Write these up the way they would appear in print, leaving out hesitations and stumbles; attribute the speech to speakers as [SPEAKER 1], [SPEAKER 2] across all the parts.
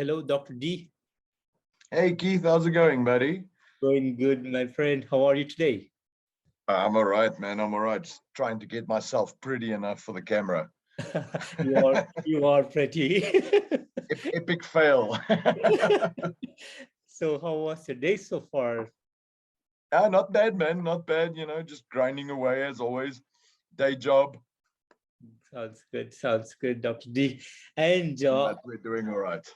[SPEAKER 1] Hello, Dr. D.
[SPEAKER 2] Hey Keith, how's it going, buddy?
[SPEAKER 1] Going good, my friend. How are you today?
[SPEAKER 2] I'm all right, man. I'm all right. Just trying to get myself pretty enough for the camera.
[SPEAKER 1] You are pretty.
[SPEAKER 2] Epic fail.
[SPEAKER 1] So how was your day so far?
[SPEAKER 2] Not bad, man. Not bad. Just grinding away as always. Day job.
[SPEAKER 1] Sounds good. Sounds good, Dr. D. And
[SPEAKER 2] But we're doing all right.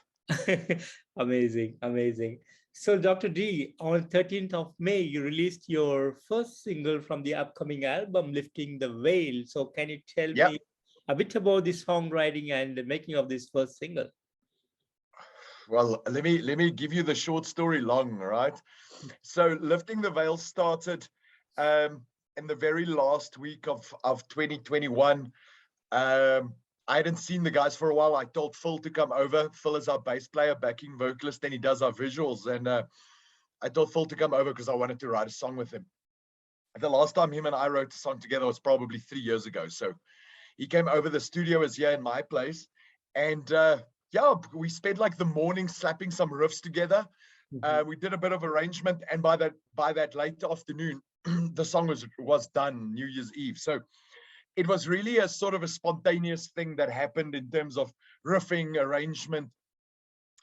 [SPEAKER 1] amazing, amazing. So, Dr. D, on 13th of May, you released your first single from the upcoming album, Lifting the Veil. So, can you tell me a bit about the songwriting and the making of this first single?
[SPEAKER 2] Well, let me give you the short story long, right? So, Lifting the Veil started in the very last week of 2021. I hadn't seen the guys for a while. I told Phil to come over. Phil is our bass player, backing vocalist, and he does our visuals. And I told Phil to come over because I wanted to write a song with him. The last time him and I wrote a song together was probably 3 years ago. So he came over. The studio is here in my place. And we spent like the morning slapping some riffs together. We did a bit of arrangement. And by that late afternoon, the song was done, New Year's Eve. So it was really a sort of a spontaneous thing that happened in terms of riffing, arrangement.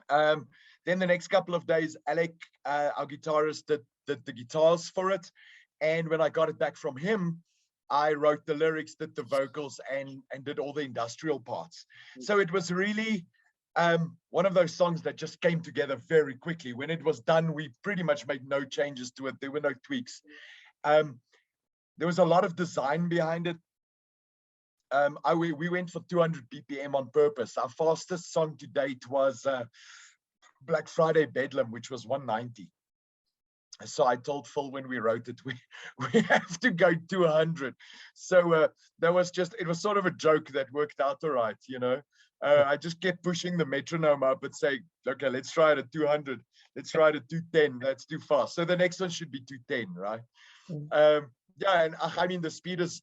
[SPEAKER 2] Then the next couple of days, Alec, our guitarist, did the guitars for it. And when I got it back from him, I wrote the lyrics, did the vocals, and did all the industrial parts. So it was really one of those songs that just came together very quickly. When it was done, we pretty much made no changes to it. There were no tweaks. There was a lot of design behind it. We went for 200 BPM on purpose. Our fastest song to date was Black Friday Bedlam, which was 190. So I told Phil when we wrote it, we have to go 200. So it was sort of a joke that worked out all right, I just kept pushing the metronome up and saying, okay, let's try it at 200. Let's try it at 210. That's too fast. So the next one should be 210, right? And I mean the speed is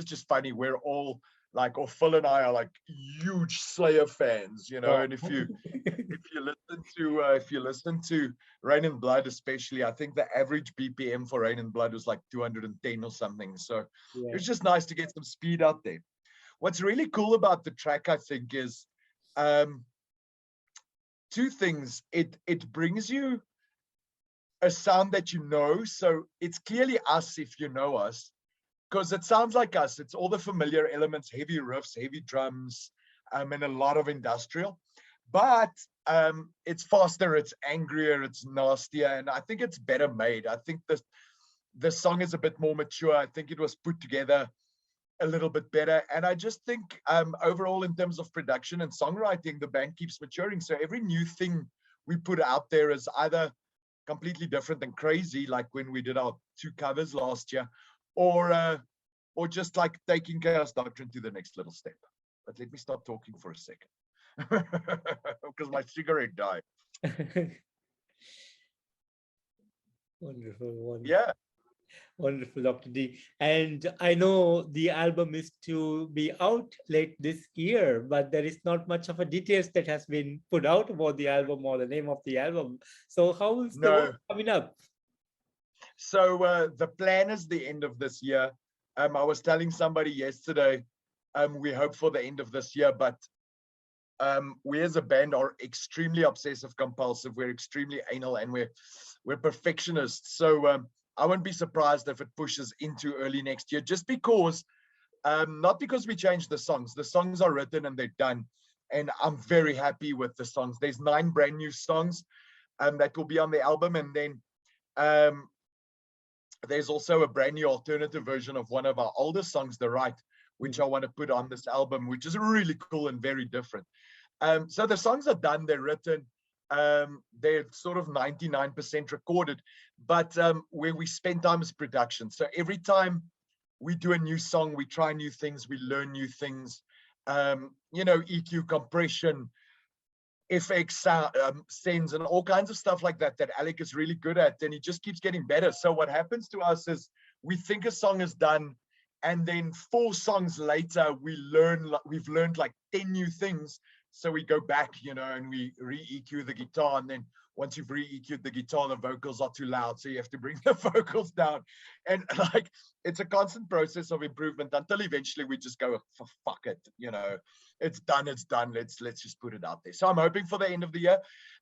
[SPEAKER 2] just funny. We're all like, or Phil and I are like huge Slayer fans, And if you listen to Rain and Blood, especially, I think the average BPM for Rain and Blood was like 210 or something. So It was just nice to get some speed out there. What's really cool about the track, I think, is two things. It brings you a sound that so it's clearly us if you know us, because it sounds like us. It's all the familiar elements, heavy riffs, heavy drums, and a lot of industrial, but it's faster, it's angrier, it's nastier, and I think it's better made. I think the song is a bit more mature. I think it was put together a little bit better, and I just think overall in terms of production and songwriting, the band keeps maturing. So every new thing we put out there is either completely different and crazy, like when we did our 2 covers last year, or just like taking Chaos Doctrine to the next little step. But let me stop talking for a second because my cigarette died.
[SPEAKER 1] Wonderful.
[SPEAKER 2] Yeah.
[SPEAKER 1] Wonderful, Dr. D. And I know the album is to be out late this year, but there is not much of a details that has been put out about the album or the name of the album. So how is the work coming up?
[SPEAKER 2] So the plan is the end of this year. I was telling somebody yesterday, we hope for the end of this year, but we as a band are extremely obsessive compulsive. We're extremely anal, and we're perfectionists. So I won't be surprised if it pushes into early next year, just because, not because we changed the songs. The songs are written and they're done. And I'm very happy with the songs. There's 9 brand new songs that will be on the album. And then there's also a brand new alternative version of one of our older songs, The Right, which I want to put on this album, which is really cool and very different. So the songs are done, they're written. They're sort of 99% recorded, but where we spend time is production. So every time we do a new song, we try new things, we learn new things, EQ, compression, FX, sends, and all kinds of stuff like that Alec is really good at, and he just keeps getting better. So what happens to us is we think a song is done, and then 4 songs later we've learned like 10 new things. So we go back, and we re-EQ the guitar, and then once you've re-EQ'd the guitar, the vocals are too loud, so you have to bring the vocals down. And like, it's a constant process of improvement until eventually we just go, fuck it, it's done, let's just put it out there. So I'm hoping for the end of the year.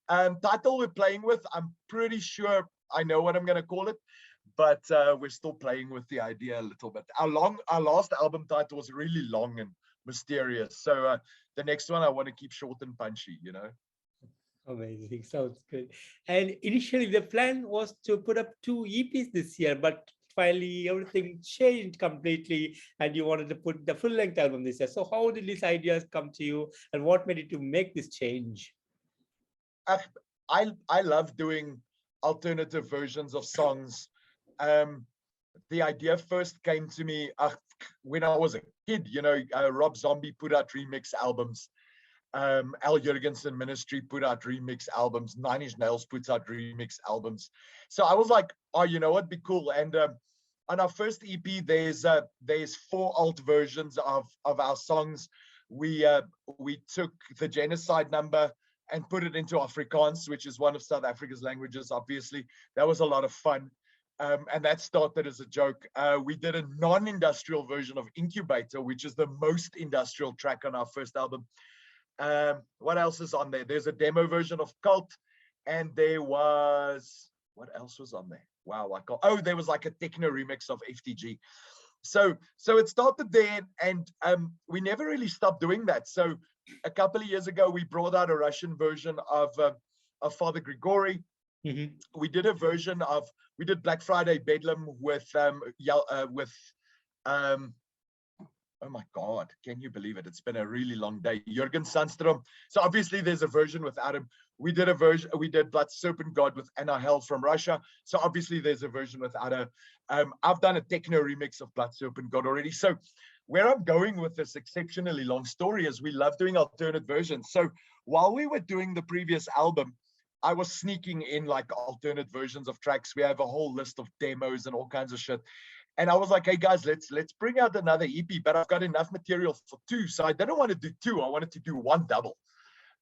[SPEAKER 2] Title we're playing with, I'm pretty sure I know what I'm going to call it, but we're still playing with the idea a little bit. Our last album title was really long and mysterious, so the next one I want to keep short and punchy.
[SPEAKER 1] Amazing, sounds good. And initially the plan was to put up 2 EPs this year, but finally everything changed completely and you wanted to put the full-length album this year. So how did these ideas come to you and what made you to make this change?
[SPEAKER 2] I love doing alternative versions of songs. The idea first came to me when I was a kid. Rob Zombie put out remix albums. Al Jurgensen Ministry put out remix albums. Nine Inch Nails puts out remix albums. So I was like, oh, you know what, be cool. And on our first EP, there's 4 alt versions of our songs. We took the genocide number and put it into Afrikaans, which is one of South Africa's languages, obviously. That was a lot of fun. And that started as a joke. We did a non-industrial version of Incubator, which is the most industrial track on our first album. What else is on there? There's a demo version of Cult, and there was, what else was on there? Wow, there was like a techno remix of FTG. So it started there, and we never really stopped doing that. So a couple of years ago, we brought out a Russian version of Father Grigory.
[SPEAKER 1] Mm-hmm.
[SPEAKER 2] We did Black Friday Bedlam with oh my God, can you believe it? It's been a really long day. Jürgen Sandstrom. So obviously there's a version without him. We did Blood Serpent God with Anna Hell from Russia. So obviously there's a version without her. I've done a techno remix of Blood Serpent God already. So where I'm going with this exceptionally long story is we love doing alternate versions. So while we were doing the previous album, I was sneaking in like alternate versions of tracks. We have a whole list of demos and all kinds of shit. And I was like, hey guys, let's bring out another EP, but I've got enough material for 2. So I didn't want to do 2. I wanted to do 1 double.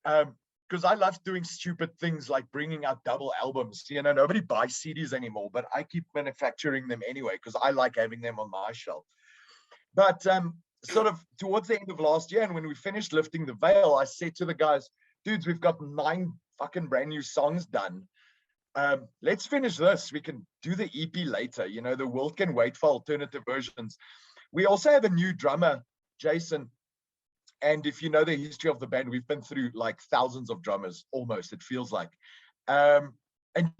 [SPEAKER 2] Because I love doing stupid things like bringing out double albums. Nobody buys CDs anymore, but I keep manufacturing them anyway because I like having them on my shelf. But sort of towards the end of last year, and when we finished Lifting the Veil, I said to the guys, dudes, we've got 9 fucking brand new songs done. Let's finish this. We can do the EP later. The world can wait for alternative versions. We also have a new drummer, Jason. And if you know the history of the band, we've been through like thousands of drummers, almost, it feels like. And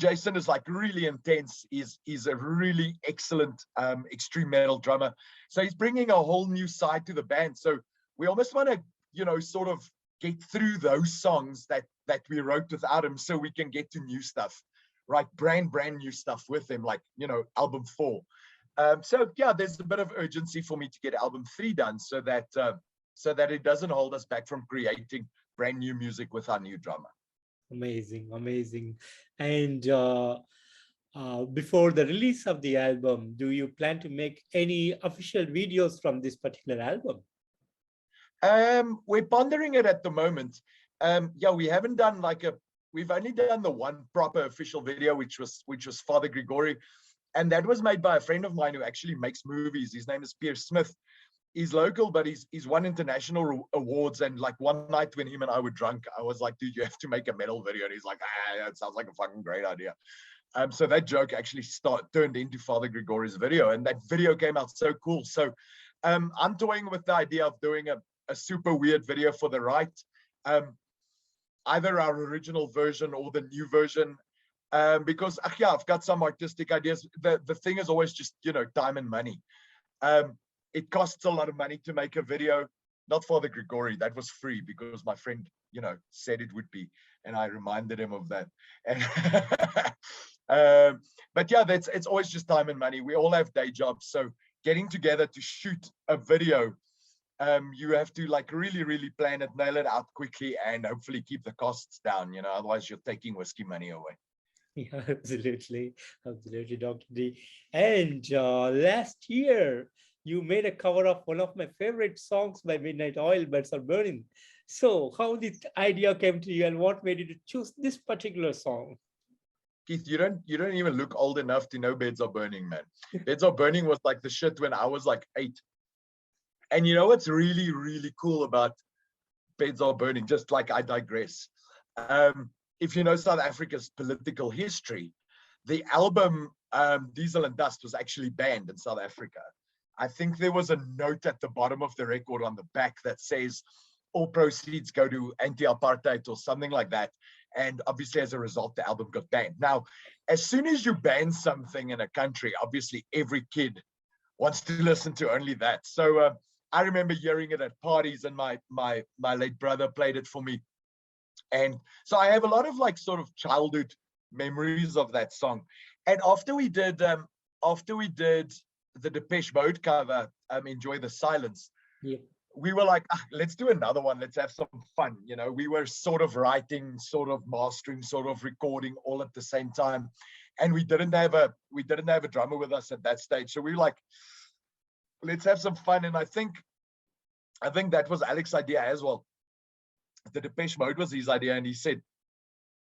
[SPEAKER 2] Jason is like really intense. He's a really excellent extreme metal drummer. So he's bringing a whole new side to the band. So we almost want to, sort of get through those songs that we wrote without him so we can get to new stuff. Right, brand new stuff with him, like album 4. So yeah, there's a bit of urgency for me to get album 3 done, so that it doesn't hold us back from creating brand new music with our new drummer.
[SPEAKER 1] Amazing. And before the release of the album, do you plan to make any official videos from this particular album?
[SPEAKER 2] We're pondering it at the moment. Yeah, we haven't done we've only done the 1 proper official video, which was Father Grigory. And that was made by a friend of mine who actually makes movies. His name is Pierce Smith. He's local, but he's won international awards. And like one night when him and I were drunk, I was like, dude, you have to make a metal video. And he's like, it sounds like a fucking great idea. So that joke actually turned into Father Grigory's video. And that video came out so cool. So I'm toying with the idea of doing a super weird video for the right. Either our original version or the new version, because yeah, I've got some artistic ideas. The thing is always just time and money. It costs a lot of money to make a video. Not Father Grigory, that was free because my friend said it would be, and I reminded him of that. And but yeah, it's always just time and money. We all have day jobs, so getting together to shoot a video, you have to like really plan it, nail it out quickly, and hopefully keep the costs down. Otherwise you're taking whiskey money away.
[SPEAKER 1] Yeah, absolutely, Dr. D. And last year you made a cover of one of my favorite songs by Midnight Oil, Birds Are Burning. So how this idea came to you and what made you to choose this particular song?
[SPEAKER 2] Keith, you don't even look old enough to know Beds Are Burning, man. Beds Are Burning was like the shit when I was like 8. And you know what's really, really cool about Beds Are Burning, just like I digress. If you know South Africa's political history, the album Diesel and Dust was actually banned in South Africa. I think there was a note at the bottom of the record on the back that says all proceeds go to anti-apartheid or something like that. And obviously, as a result, the album got banned. Now, as soon as you ban something in a country, obviously every kid wants to listen to only that. So I remember hearing it at parties, and my late brother played it for me. And so I have a lot of like sort of childhood memories of that song. And after we did the Depeche Mode cover, Enjoy the Silence,
[SPEAKER 1] Yeah.
[SPEAKER 2] we were like, let's do another one. Let's have some fun. You know, we were sort of writing, sort of mastering, sort of recording all at the same time. And we didn't have a drummer with us at that stage. So we were like, let's have some fun. And I think that was Alec's idea as well. The Depeche Mode was his idea, and he said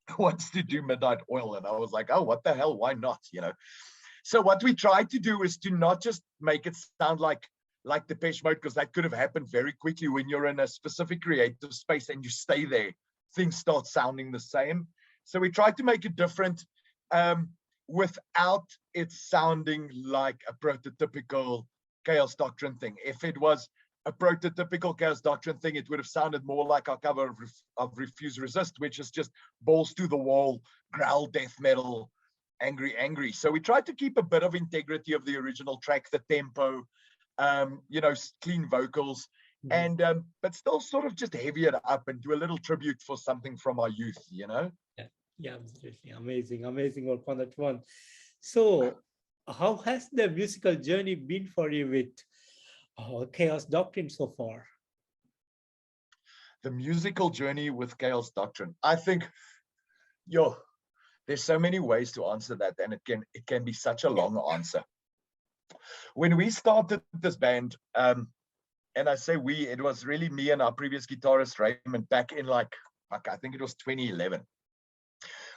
[SPEAKER 2] he wants to do Midnight Oil. And I was like, oh, what the hell? Why not? You know. So what we tried to do is to not just make it sound like Depeche Mode, because that could have happened very quickly when you're in a specific creative space and you stay there, things start sounding the same. So we tried to make it different without it sounding like a prototypical Chaos Doctrine thing. If it was a prototypical Chaos Doctrine thing, it would have sounded more like our cover of Refuse Resist, which is just balls to the wall, growl death metal, angry. So we tried to keep a bit of integrity of the original track, the tempo, you know, clean vocals, and but still sort of just heavy it up and do a little tribute for something from our youth, you know.
[SPEAKER 1] Yeah, absolutely amazing work on that one. So how has the musical journey been for you with Chaos Doctrine so far?
[SPEAKER 2] The musical journey with Chaos Doctrine, I think, there's so many ways to answer that, and it can be such a long answer. When we started this band, and I say we, it was really me and our previous guitarist Raymond back in like I think it was 2011.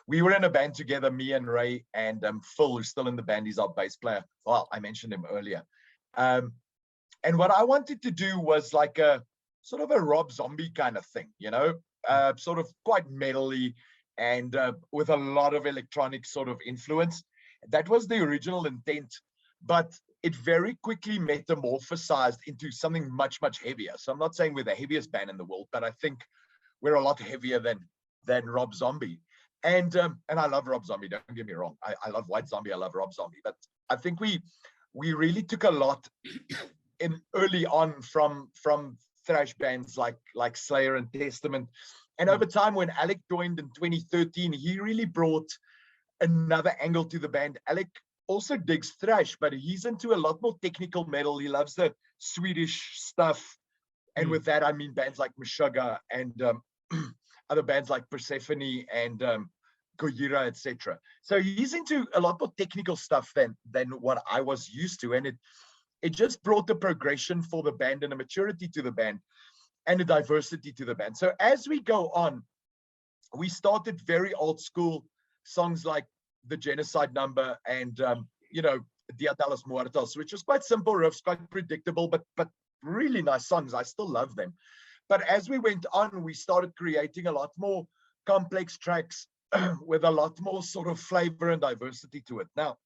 [SPEAKER 2] We were in a band together, me and Ray, and Phil, who's still in the band. He's our bass player. Well, I mentioned him earlier. And what I wanted to do was like a sort of a Rob Zombie kind of thing, you know, sort of quite metally and with a lot of electronic sort of influence. That was the original intent, but it very quickly metamorphosized into something much heavier. So I'm not saying we're the heaviest band in the world, but I think we're a lot heavier than Rob Zombie. And I love Rob Zombie, don't get me wrong. I love White Zombie, I love Rob Zombie, but I think we really took a lot in early on from thrash bands like Slayer and Testament. And over time, when Alec joined in 2013, he really brought another angle to the band. Alec also digs thrash, but he's into a lot more technical metal. He loves the Swedish stuff. And with that, I mean bands like Meshuggah and other bands like Persephone and Gojira, etc. So he's into a lot more technical stuff than what I was used to. And it just brought the progression for the band and a maturity to the band and a diversity to the band. So as we go on, we started very old school songs like The Genocide Number and, you know, Dia de los Muertos, which was quite simple riffs, quite predictable, but really nice songs. I still love them. But as we went on, we started creating a lot more complex tracks with a lot more sort of flavor and diversity to it. Now,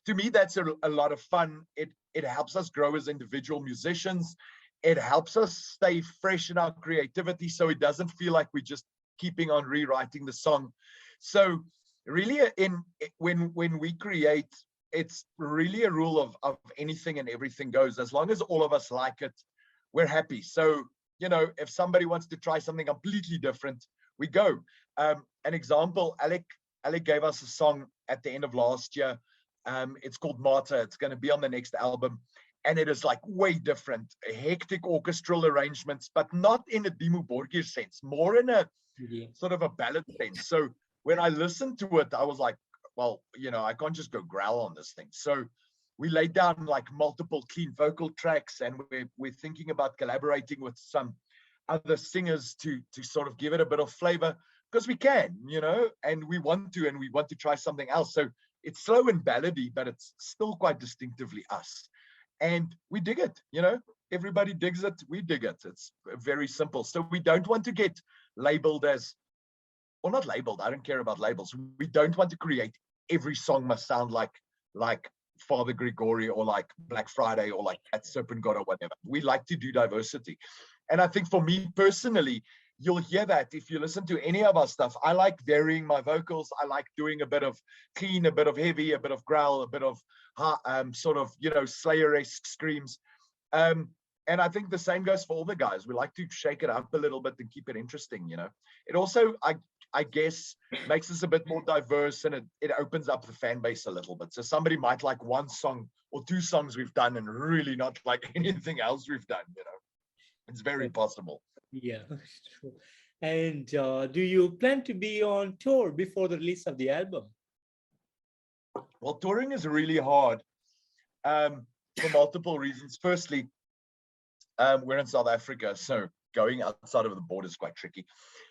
[SPEAKER 2] to me, that's a lot of fun. It helps us grow as individual musicians. It helps us stay fresh in our creativity, so it doesn't feel like we're just keeping on rewriting the song. So really, when we create, it's really a rule of anything and everything goes. As long as all of us like it, we're happy. So, you know, if somebody wants to try something completely different, we go. An example, Alec gave us a song at the end of last year. It's called Martyr. It's going to be on the next album. And it is like way different, hectic orchestral arrangements, but not in a Dimmu Borgir sense, more in a sort of a ballad sense. So when I listened to it, I was like, well, you know, I can't just go growl on this thing. So we laid down like multiple clean vocal tracks, and we're thinking about collaborating with some other singers to sort of give it a bit of flavor, because we can, you know, and we want to try something else. So it's slow and ballady, but it's still quite distinctively us. And we dig it, you know, everybody digs it, we dig it. It's very simple. So we don't want to get labeled as, or not labeled, I don't care about labels. We don't want to create every song must sound like Father Gregory or like Black Friday or like at Serpent God or whatever. We like to do diversity. And I think for me personally, you'll hear that if you listen to any of our stuff. I like varying my vocals. I like doing a bit of clean, a bit of heavy, a bit of growl, a bit of sort of, you know, Slayer-esque screams. And I think the same goes for all the guys. We like to shake it up a little bit and keep it interesting, you know. It also, I guess, makes us a bit more diverse, and it opens up the fan base a little bit. So somebody might like one song or two songs we've done and really not like anything else we've done, you know. It's very possible.
[SPEAKER 1] Yeah, true. And do you plan to be on tour before the release of the album?
[SPEAKER 2] Well, touring is really hard for multiple reasons. Firstly, we're in South Africa, so going outside of the border is quite tricky.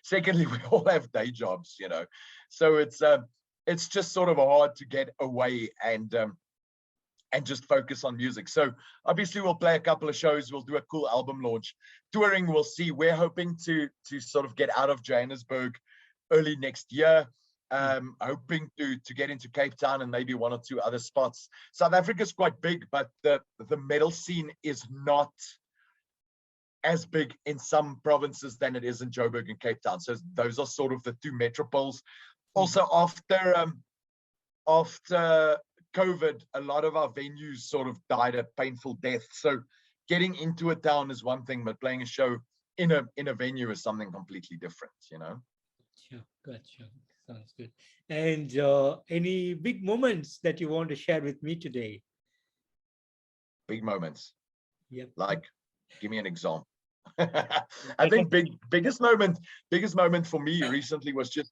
[SPEAKER 2] Secondly, we all have day jobs, you know, so it's just sort of hard to get away and just focus on music. So obviously we'll play a couple of shows, we'll do a cool album launch. Touring, we'll see. We're hoping to sort of get out of Johannesburg early next year. Hoping to get into Cape Town and maybe one or two other spots. South Africa is quite big, but the metal scene is not as big in some provinces than it is in Joburg and Cape Town. So those are sort of the two metropoles. Also, after COVID, a lot of our venues sort of died a painful death. So getting into a town is one thing, but playing a show in a venue is something completely different, you know?
[SPEAKER 1] Sure, gotcha. Sounds good. And any big moments that you want to share with me today?
[SPEAKER 2] Big moments.
[SPEAKER 1] Yep.
[SPEAKER 2] Like, give me an example. I think biggest moment for me recently was just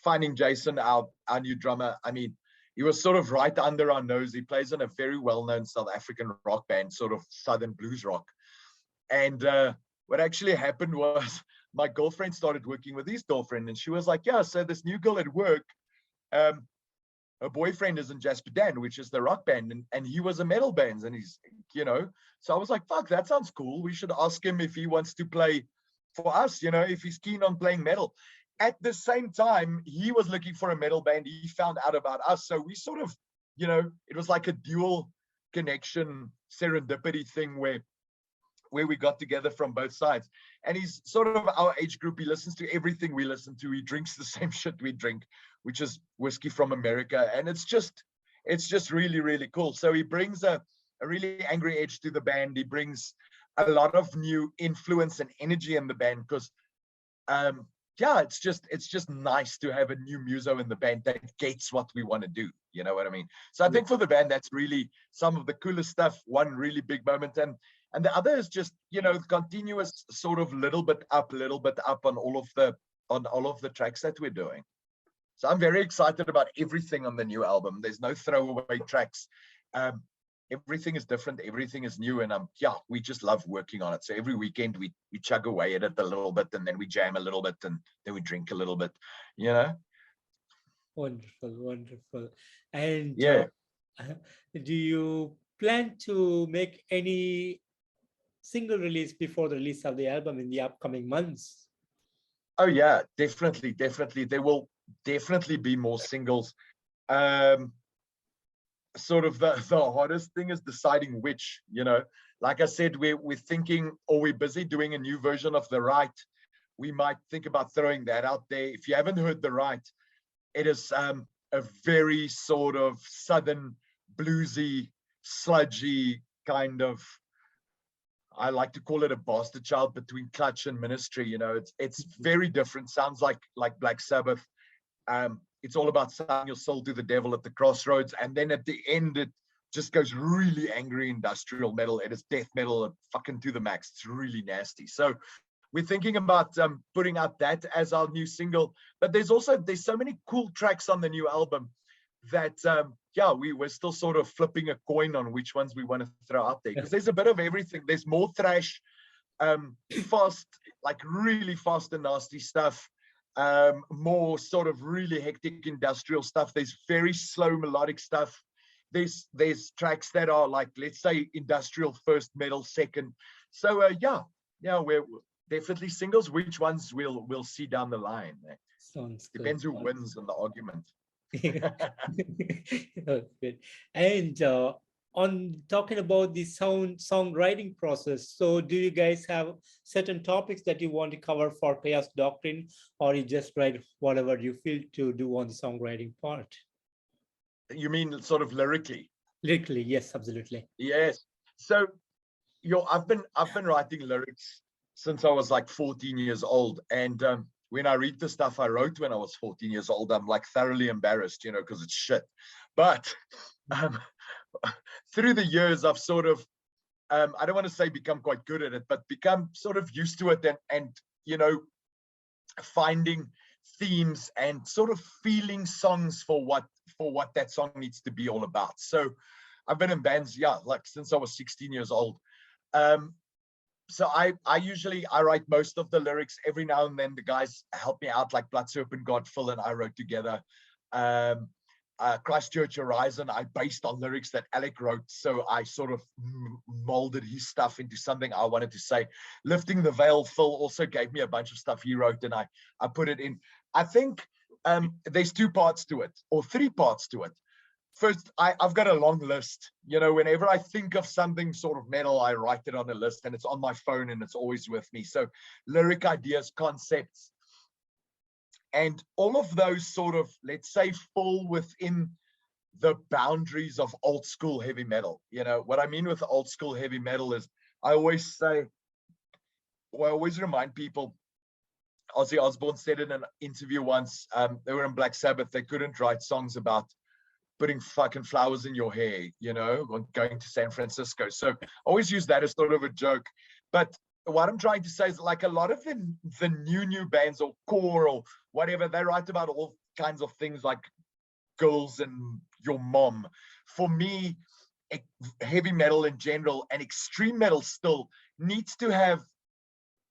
[SPEAKER 2] finding Jason, our new drummer. I mean, he was sort of right under our nose. He plays in a very well-known South African rock band, sort of Southern blues rock. And what actually happened was my girlfriend started working with his girlfriend, and she was like, yeah, so this new girl at work, her boyfriend is in Jasper Dan, which is the rock band, and he was a metal band, and he's, you know, so I was like, fuck, that sounds cool. We should ask him if he wants to play for us, you know, if he's keen on playing metal. At the same time, he was looking for a metal band. He found out about us. So we sort of, you know, it was like a dual connection serendipity thing where we got together from both sides. And he's sort of our age group. He listens to everything we listen to. He drinks the same shit we drink, which is whiskey from America. And it's just really, really cool. So he brings a really angry edge to the band. He brings a lot of new influence and energy in the band because, yeah, it's just nice to have a new muso in the band that gets what we want to do. You know what I mean? So I think for the band, that's really some of the coolest stuff. One really big moment. And the other is just, you know, continuous sort of little bit up on all of the tracks that we're doing. So I'm very excited about everything on the new album. There's no throwaway tracks. Everything is different. Everything is new. And yeah, we just love working on it. So every weekend we chug away at it a little bit, and then we jam a little bit, and then we drink a little bit, you know?
[SPEAKER 1] Wonderful, wonderful. And
[SPEAKER 2] yeah,
[SPEAKER 1] do you plan to make any single release before the release of the album in the upcoming months?
[SPEAKER 2] Oh yeah, definitely. There will definitely be more singles. Sort of the hardest thing is deciding which, you know, like I said, we're thinking, or we're busy doing a new version of The Right. We might think about throwing that out there. If you haven't heard The Right, it is a very sort of southern bluesy, sludgy kind of, I like to call it a bastard child between Clutch and Ministry. You know, it's very different. Sounds like Black Sabbath. It's all about selling your soul to the devil at the crossroads, and then at the end it just goes really angry industrial metal. It is death metal fucking to the max. It's really nasty. So we're thinking about putting out that as our new single. But there's so many cool tracks on the new album that yeah, we're still sort of flipping a coin on which ones we want to throw out there, because there's a bit of everything. There's more thrash, fast like really fast and nasty stuff, more sort of really hectic industrial stuff. There's very slow melodic stuff. There's tracks that are like, let's say, industrial first, metal second. So yeah, we're definitely singles. Which ones we'll see down the line.
[SPEAKER 1] Sounds good.
[SPEAKER 2] Depends who wins in the argument.
[SPEAKER 1] Good. And on talking about the songwriting process, so do you guys have certain topics that you want to cover for Chaos Doctrine, or you just write whatever you feel to do on the songwriting part?
[SPEAKER 2] You mean sort of lyrically?
[SPEAKER 1] Lyrically, yes, absolutely.
[SPEAKER 2] Yes. So I've been writing lyrics since I was like 14 years old, and when I read the stuff I wrote when I was 14 years old, I'm like thoroughly embarrassed, because it's shit. But through the years, I've sort of, I don't want to say become quite good at it, but become sort of used to it, and finding themes and sort of feeling songs for what that song needs to be all about. So I've been in bands, like since I was 16 years old. So I usually write most of the lyrics. Every now and then the guys help me out, like Blood Serpent God, Phil and I wrote together. Christchurch Horizon, I based on lyrics that Alec wrote, so I sort of molded his stuff into something I wanted to say. Lifting the Veil, Phil also gave me a bunch of stuff he wrote, and I put it in. I think there's 2 parts to it, or 3 parts to it. First, I've got a long list. Whenever I think of something sort of metal, I write it on a list, and it's on my phone, and it's always with me. So lyric ideas, concepts, and all of those sort of, let's say, fall within the boundaries of old school heavy metal. What I mean with old school heavy metal is, I always remind people, Ozzy Osbourne said in an interview once, they were in Black Sabbath, they couldn't write songs about putting fucking flowers in your hair, going to San Francisco. So I always use that as sort of a joke. But what I'm trying to say is, like, a lot of the new bands or core or whatever, they write about all kinds of things like girls and your mom. For me, heavy metal in general and extreme metal still needs to have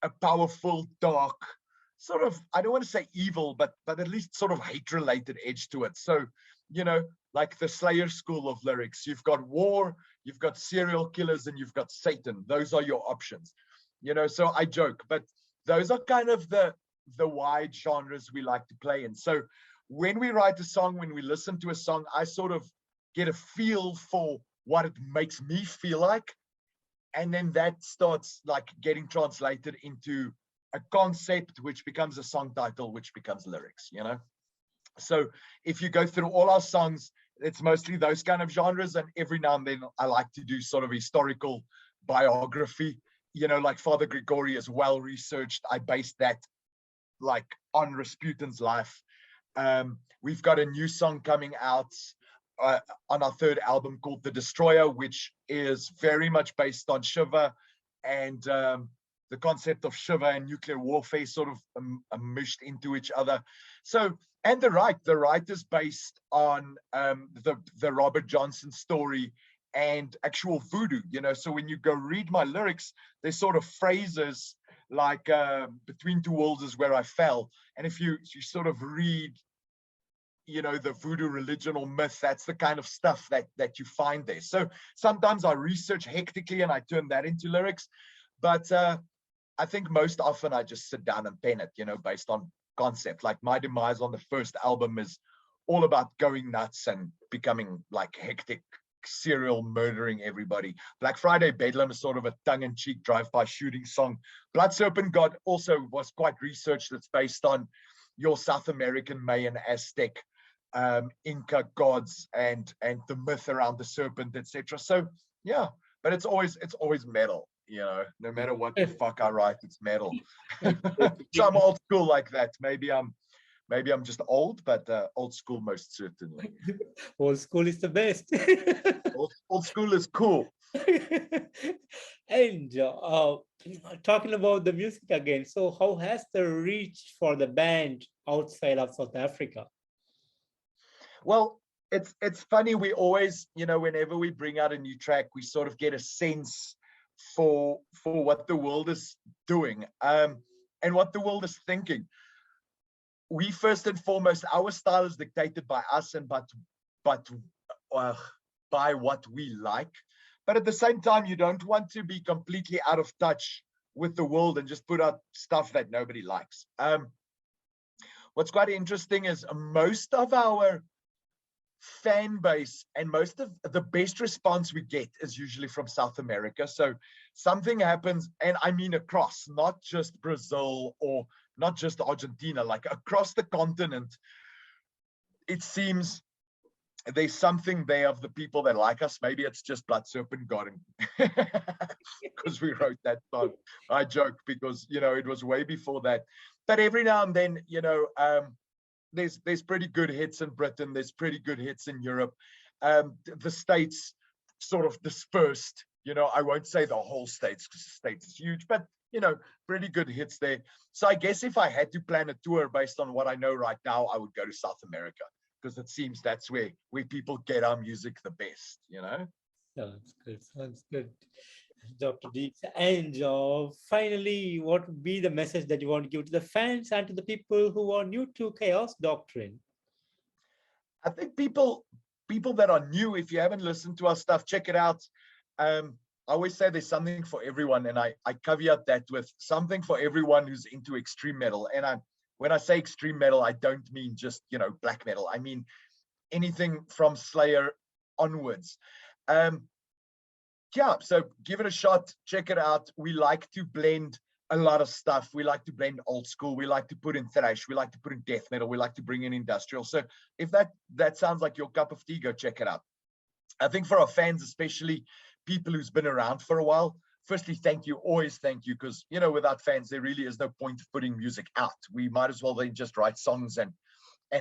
[SPEAKER 2] a powerful, dark, sort of, I don't want to say evil, but at least sort of hate-related edge to it. So, like the Slayer school of lyrics, you've got war, you've got serial killers, and you've got Satan. Those are your options. So I joke, but those are kind of the wide genres we like to play in. So when we write a song, when we listen to a song, I sort of get a feel for what it makes me feel like. And then that starts like getting translated into a concept, which becomes a song title, which becomes lyrics, So if you go through all our songs, it's mostly those kind of genres. And every now and then I like to do sort of historical biography. Like Father Gregory is well researched. I based that like on Rasputin's life. We've got a new song coming out on our 3rd album called The Destroyer, which is very much based on Shiva and the concept of Shiva and nuclear warfare sort of mushed into each other. So, and the right is based on the Robert Johnson story and actual voodoo, so when you go read my lyrics, there's sort of phrases like between two worlds is where I fell, and if you sort of read the voodoo religion or myth, that's the kind of stuff that you find there. So sometimes I research hectically and I turn that into lyrics, but I think most often I just sit down and pen it, based on concept. Like My Demise on the 1st album is all about going nuts and becoming like hectic, serial murdering everybody. Black Friday Bedlam is sort of a tongue-in-cheek drive-by shooting song. Blood Serpent God also was quite researched. It's based on your South American Mayan Aztec Inca gods and the myth around the serpent, etc. So yeah, but it's always metal, no matter what the fuck I write, it's metal. So I'm old school like that. Maybe I'm just old, but old school most certainly.
[SPEAKER 1] Old school is the best.
[SPEAKER 2] Old school is cool.
[SPEAKER 1] And talking about the music again, so how has the reach for the band outside of South Africa?
[SPEAKER 2] Well, it's funny. We always, whenever we bring out a new track, we sort of get a sense for what the world is doing. and what the world is thinking. We first and foremost, our style is dictated by us and by what we like. But at the same time, you don't want to be completely out of touch with the world and just put out stuff that nobody likes. What's quite interesting is most of our fan base and most of the best response we get is usually from South America. So something happens, and I mean across, not just Brazil or not just Argentina, like across the continent, it seems there's something there of the people that like us. Maybe it's just Blood Serpent Garden because we wrote that song. I joke because, you know, it was way before that. But every now and then, you know, there's pretty good hits in Britain. There's pretty good hits in Europe. The States sort of dispersed. You know, I won't say the whole States because the States is huge, but, you know, pretty good hits there. So I guess if I had to plan a tour based on what I know right now, I would go to South America, because it seems that's where people get our music the best, you know?
[SPEAKER 1] Sounds good. Sounds good. Dr. D. And finally, what would be the message that you want to give to the fans and to the people who are new to Chaos Doctrine?
[SPEAKER 2] I think people that are new, if you haven't listened to our stuff, check it out. I always say there's something for everyone, and I caveat that with something for everyone who's into extreme metal. And when I say extreme metal, I don't mean just, you know, black metal. I mean anything from Slayer onwards. Yeah, so give it a shot, check it out. We like to blend a lot of stuff. We like to blend old school. We like to put in thrash. We like to put in death metal. We like to bring in industrial. So if that sounds like your cup of tea, go check it out. I think for our fans, especially people who's been around for a while, firstly, thank you, always thank you, because, you know, without fans, there really is no point of putting music out. We might as well then just write songs and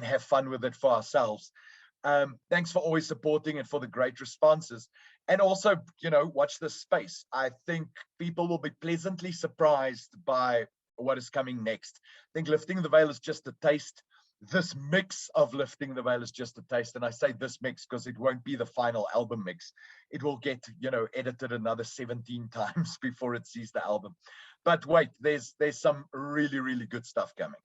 [SPEAKER 2] have fun with it for ourselves. Thanks for always supporting and for the great responses. And also, you know, watch this space. I think people will be pleasantly surprised by what is coming next. I think Lifting the Veil is just a taste. This mix of Lifting the Veil is just a taste. And I say this mix because it won't be the final album mix. It will get, you know, edited another 17 times before it sees the album. But wait, there's some really, really good stuff coming.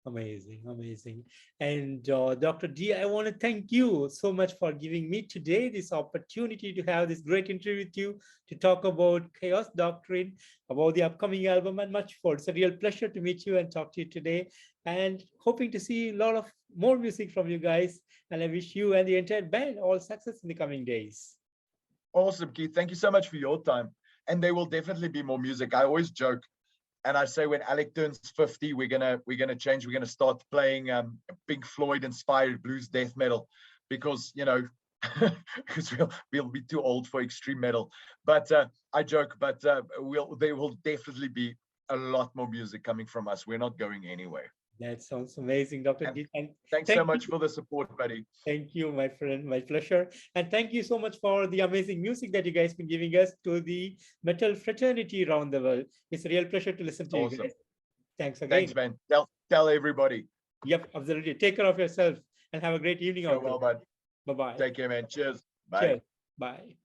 [SPEAKER 1] Amazing, amazing. And Dr. D, I want to thank you so much for giving me today this opportunity to have this great interview with you, to talk about Chaos Doctrine, about the upcoming album, and much more. It's a real pleasure to meet you and talk to you today, and hoping to see a lot of more music from you guys. And I wish you and the entire band all success in the coming days.
[SPEAKER 2] Awesome, Keith. Thank you so much for your time. And there will definitely be more music. I always joke, and I say when Alec turns 50, we're gonna change. We're gonna start playing Pink Floyd inspired blues death metal, because, you know, because we'll be too old for extreme metal. But I joke, but there will definitely be a lot more music coming from us. We're not going anywhere.
[SPEAKER 1] That sounds amazing, Dr. D.
[SPEAKER 2] Thanks so much for the support, buddy.
[SPEAKER 1] Thank you, my friend. My pleasure. And thank you so much for the amazing music that you guys been giving us to the metal fraternity around the world. It's a real pleasure to listen to you guys. Thanks again.
[SPEAKER 2] Thanks, man. Tell everybody.
[SPEAKER 1] Yep, absolutely. Take care of yourself and have a great evening.
[SPEAKER 2] Well, bud.
[SPEAKER 1] Bye-bye.
[SPEAKER 2] Take care, man. Cheers. Bye.
[SPEAKER 1] Cheers. Bye.